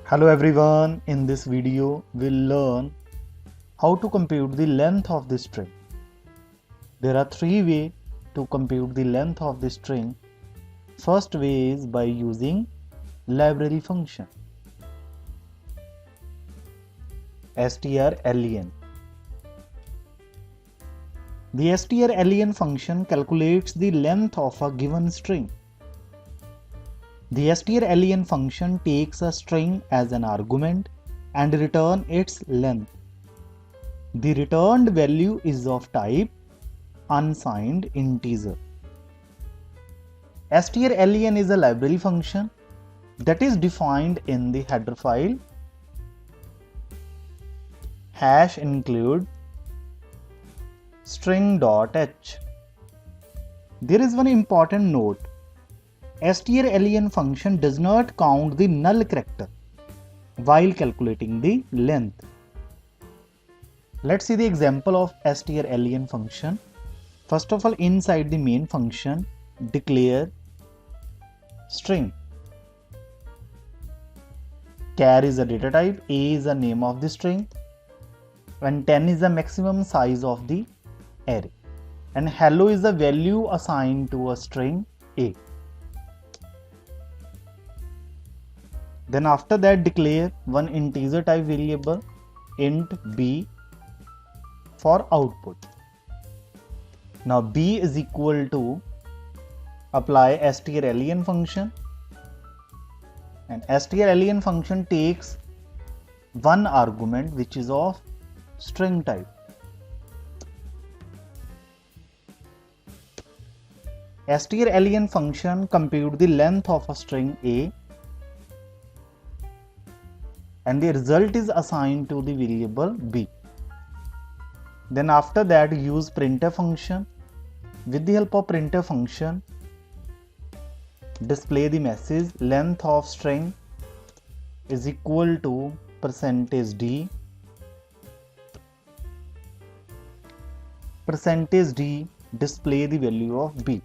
Hello everyone, in this video we'll learn how to compute the length of the string. There are three ways to compute the length of the string. First way is by using library function strlen. The strlen function calculates the length of a given string. The strlen function takes a string as an argument and returns its length. The returned value is of type unsigned integer. strlen is a library function that is defined in the header file #include string.h. There is one important note. strlen function does not count the null character while calculating the length. Let's see the example of strlen function. First of all, inside the main function, declare string. Char is a data type, a is the name of the string, and 10 is the maximum size of the array, and hello is the value assigned to a string a. Then after that, declare one integer type variable int b for output. Now b is equal to apply strlen function, and strlen function takes one argument which is of string type. strlen function compute the length of a string a, and the result is assigned to the variable b. Then after that, use printf function. With the help of printf function, display the message length of string is equal to %d. %d display the value of b.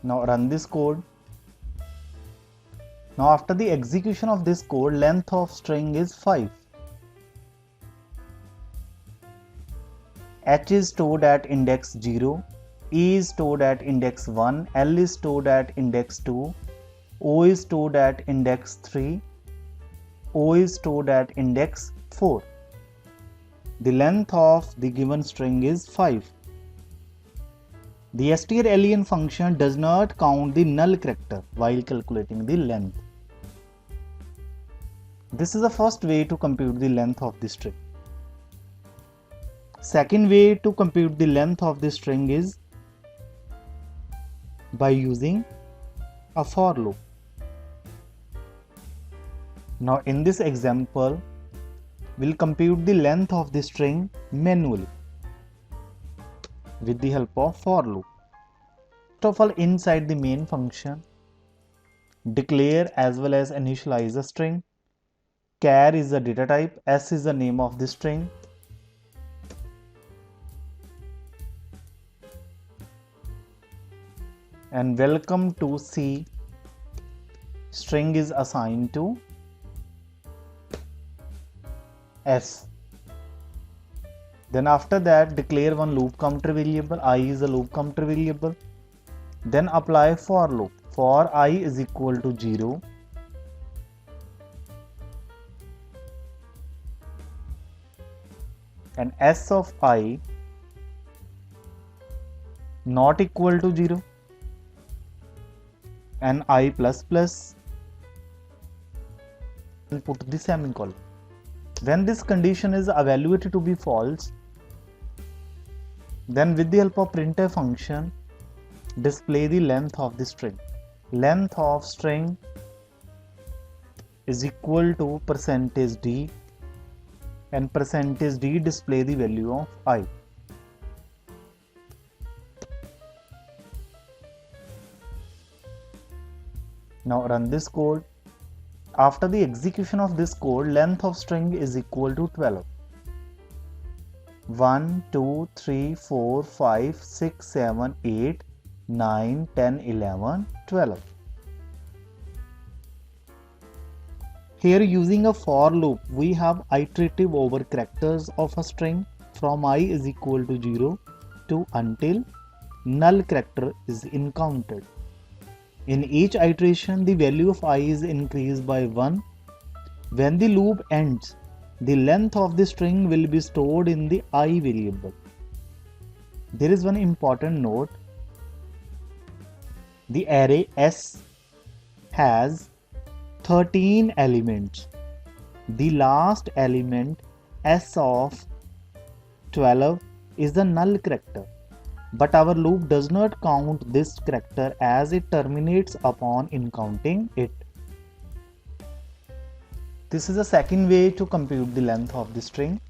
Now run this code. Now after the execution of this code, length of string is 5. H is stored at index 0, E is stored at index 1, L is stored at index 2, O is stored at index 3, O is stored at index 4. The length of the given string is 5. The strlen function does not count the null character while calculating the length. This is the first way to compute the length of the string. Second way to compute the length of the string is by using a for loop. Now in this example, we'll compute the length of the string manually with the help of for loop. First of all, inside the main function, declare as well as initialize a string. Char is the data type, s is the name of the string, and welcome to C. String is assigned to s. Then after that, declare one loop counter variable. I is a loop counter variable. Then apply for loop. For I is equal to 0, and s of I not equal to 0, and I plus plus, and put the semicolon. When this condition is evaluated to be false, then with the help of printf function, display the length of the string. Length of string is equal to %d, and %d display the value of I. Now run this code. After the execution of this code, length of string is equal to 12. 1, 2, 3, 4, 5, 6, 7, 8, 9, 10, 11, 12. Here using a for loop, we have iterative over characters of a string from I is equal to 0 to until null character is encountered. In each iteration, the value of I is increased by 1. When the loop ends, the length of the string will be stored in the I variable. There is one important note. The array S has 13 elements. The last element S of 12 is the null character, but our loop does not count this character as it terminates upon encountering it. This is the second way to compute the length of the string.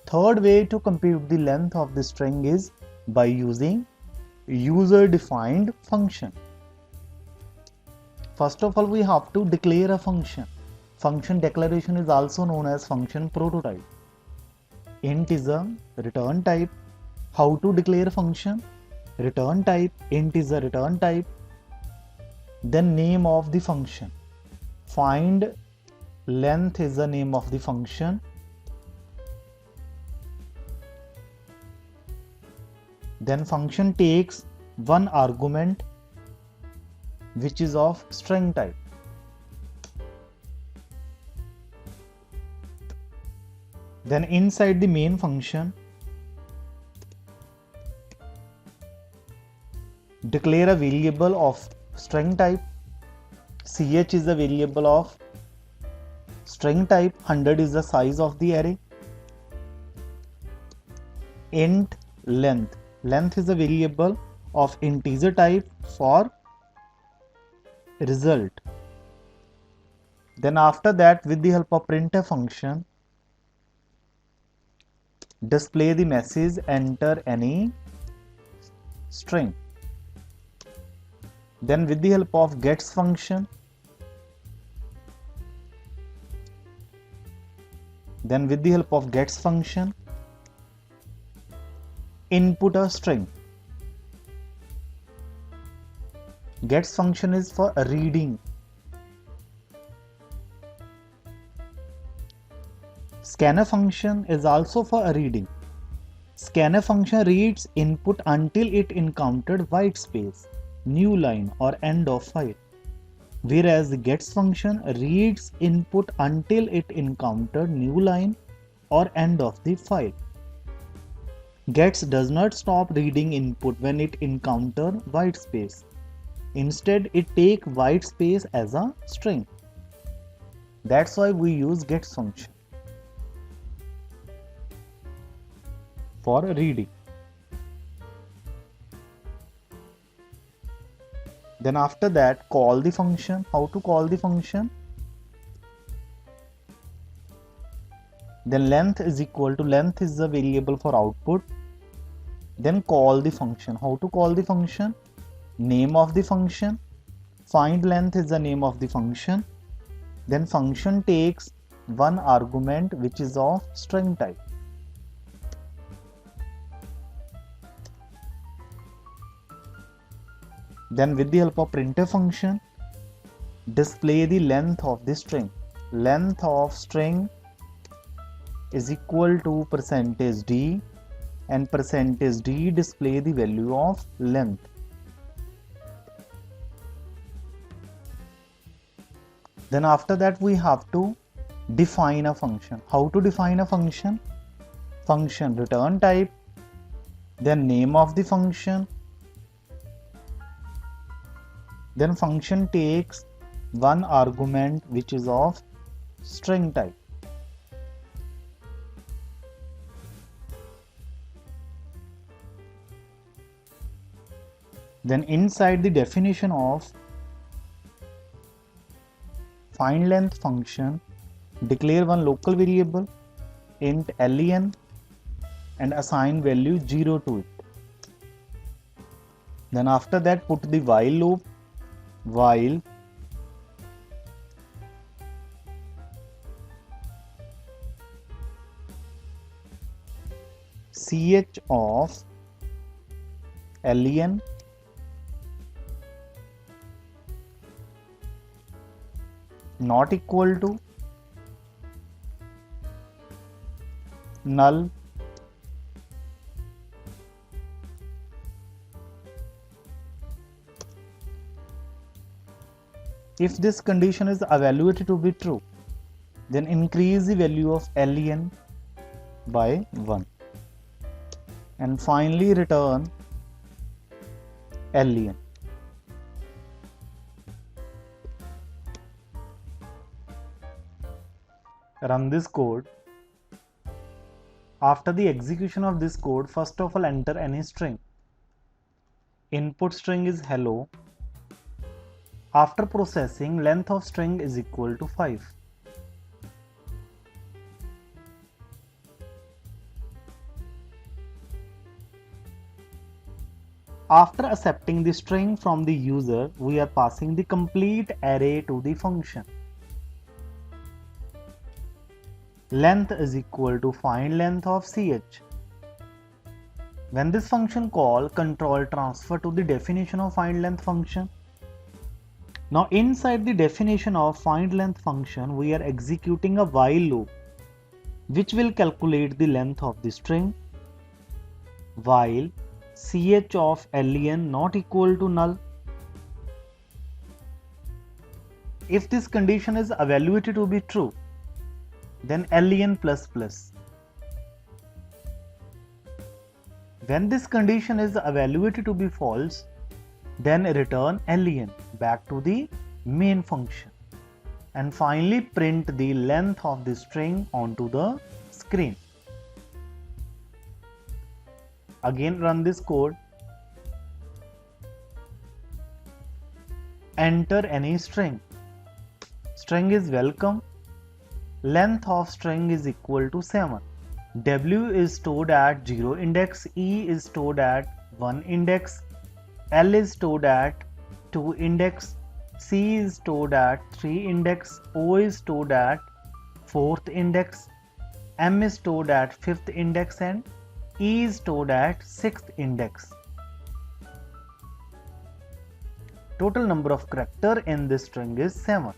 Third way to compute the length of the string is by using user-defined function. First of all, we have to declare a function. Function declaration is also known as function prototype. Int is a return type. How to declare function? Return type. Int is a return type. Then name of the function. Find length is the name of the function. Then function takes one argument which is of string type. Then inside the main function, declare a variable of string type. Ch is the variable of string type. 100 is the size of the array. Int length. Length is a variable of integer type for result. Then after that, with the help of printf function, display the message enter any string. Then with the help of gets function, input a string. Gets function is for reading. Scanf function is also for reading. Scanf function reads input until it encountered white space, new line or end of file. Whereas the gets function reads input until it encountered new line or end of the file. Gets does not stop reading input when it encounters white space. Instead, it takes white space as a string. That's why we use gets function for reading. Then after that, call the function. How to call the function? Then length is equal to, length is the variable for output. Then call the function. How to call the function? Name of the function. Find length is the name of the function. Then function takes one argument which is of string type. Then with the help of printf function, display the length of the string. Length of string is equal to %d, and %d display the value of length. Then after that, we have to define a function. How to define a function? Function return type, then name of the function. Then function takes one argument which is of string type. Then inside the definition of find length function, declare one local variable int len and assign value 0 to it. Then after that, put the while loop. While ch of len not equal to null, if this condition is evaluated to be true, then increase the value of len by 1 and finally return len. Run this code. After the execution of this code, first of all enter any string. Input string is hello. After processing, length of string is equal to 5. After accepting the string from the user, we are passing the complete array to the function. Length is equal to find length of ch. When this function call, control transfer to the definition of find length function. Now inside the definition of find length function, we are executing a while loop which will calculate the length of the string while ch of len not equal to null. If this condition is evaluated to be true, then len plus plus. When this condition is evaluated to be false, then return len back to the main function and finally print the length of the string onto the screen. Again run this code. Enter any string. String is welcome. Length of string is equal to 7. W is stored at 0 index, E is stored at 1 index, L is stored at 2 index, C is stored at 3 index, O is stored at 4th index, M is stored at 5th index and E is stored at 6th index. Total number of characters in this string is 7.